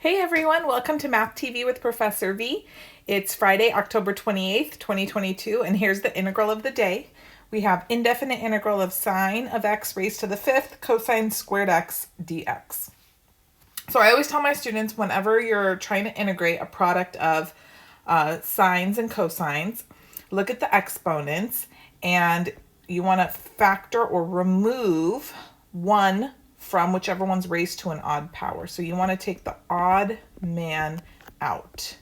Hey everyone, welcome to Math TV with Professor V. It's Friday, October 28th, 2022, and here's the integral of the day. We have indefinite integral of sine of x raised to the fifth cosine squared x dx. So I always tell my students whenever you're trying to integrate a product of sines and cosines, look at the exponents and you want to factor or remove one from whichever one's raised to an odd power. So you want to take the odd man out.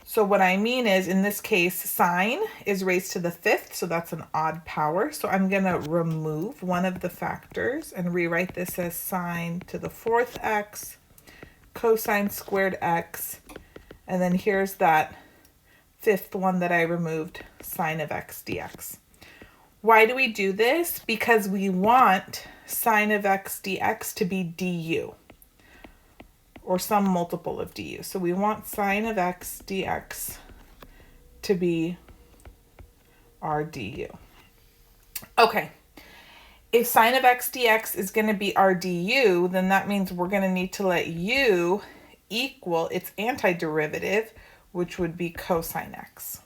So what I mean is, in this case, sine is raised to the fifth, so that's an odd power. So I'm going to remove one of the factors and rewrite this as sine to the fourth x, cosine squared x, and then here's that fifth one that I removed, sine of x dx. Why do we do this? Because we want sine of x dx to be du, or some multiple of du. So we want sine of x dx to be our du. Okay, if sine of x dx is going to be our du, then that means we're going to need to let u equal its antiderivative, which would be cosine x.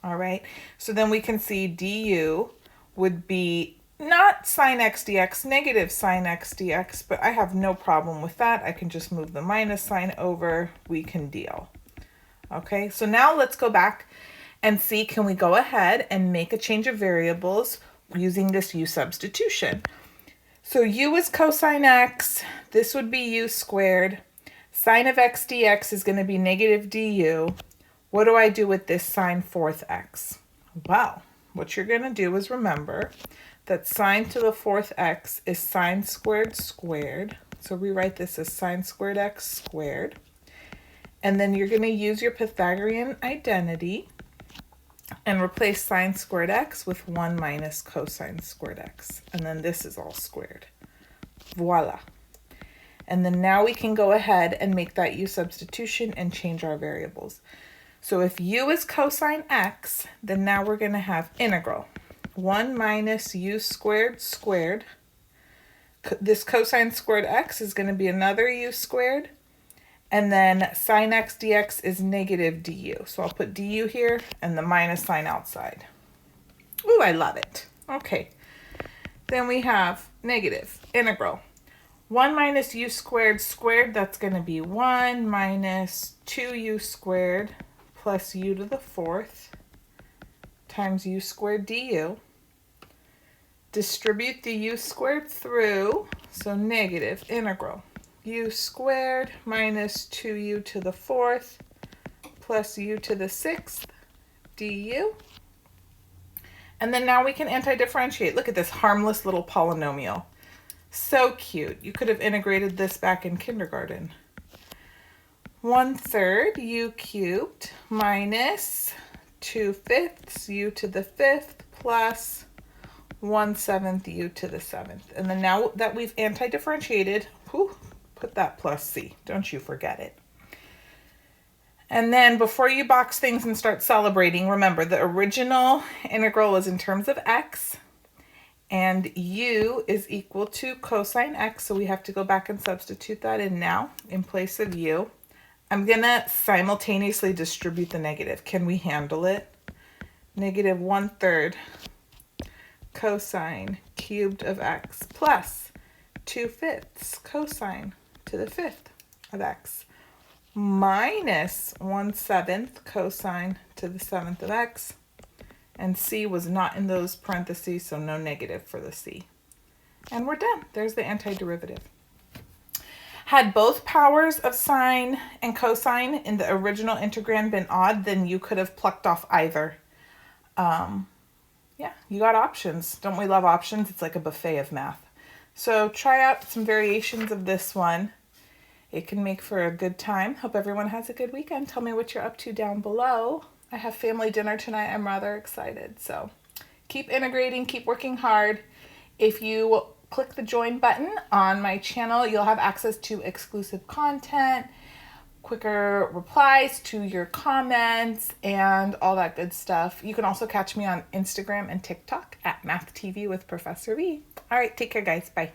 All right, so then we can see du would be not sine x dx, negative sine x dx, but I have no problem with that. I can just move the minus sign over. We can deal. Okay, so now let's go back and see, can we go ahead and make a change of variables using this u substitution? So u is cosine x. This would be u squared. Sine of x dx is going to be negative du. What do I do with this sine fourth x? Well, what you're going to do is remember that sine to the fourth x is sine squared squared. So rewrite this as sine squared x squared. And then you're going to use your Pythagorean identity and replace sine squared x with 1 minus cosine squared x. And then this is all squared. Voila. And then now we can go ahead and make that u substitution and change our variables. So if u is cosine x, then now we're going to have integral 1 minus u squared squared. This cosine squared x is going to be another u squared. And then sine x dx is negative du. So I'll put du here and the minus sign outside. Ooh, I love it. Okay. Then we have negative integral 1 minus u squared squared. That's going to be 1 minus 2u squared plus u to the fourth times u squared du. Distribute the u squared through, so negative integral u squared minus 2u to the fourth plus u to the sixth du. And then now we can anti-differentiate. Look at this harmless little polynomial. So cute. You could have integrated this back in kindergarten. 1/3 u cubed minus 2/5 u to the fifth plus 1/7 u to the seventh. And then now that we've anti-differentiated, put that plus c. Don't you forget it. And then before you box things and start celebrating, remember the original integral is in terms of x, and u is equal to cosine x, so we have to go back and substitute that in now in place of u. I'm going to simultaneously distribute the negative. Can we handle it? Negative 1/3 cosine cubed of x plus 2/5 cosine to the fifth of x minus 1/7 cosine to the seventh of x. And c was not in those parentheses, so no negative for the c. And we're done. There's the antiderivative. Had both powers of sine and cosine in the original integrand been odd, then you could have plucked off either. Yeah, you got options. Don't we love options? It's like a buffet of math. So try out some variations of this one. It can make for a good time. Hope everyone has a good weekend. Tell me what you're up to down below. I have family dinner tonight. I'm rather excited. So keep integrating, keep working hard. If you click the join button on my channel, you'll have access to exclusive content, quicker replies to your comments, and all that good stuff. You can also catch me on Instagram and TikTok at Math TV with Professor V. All right, take care, guys. Bye.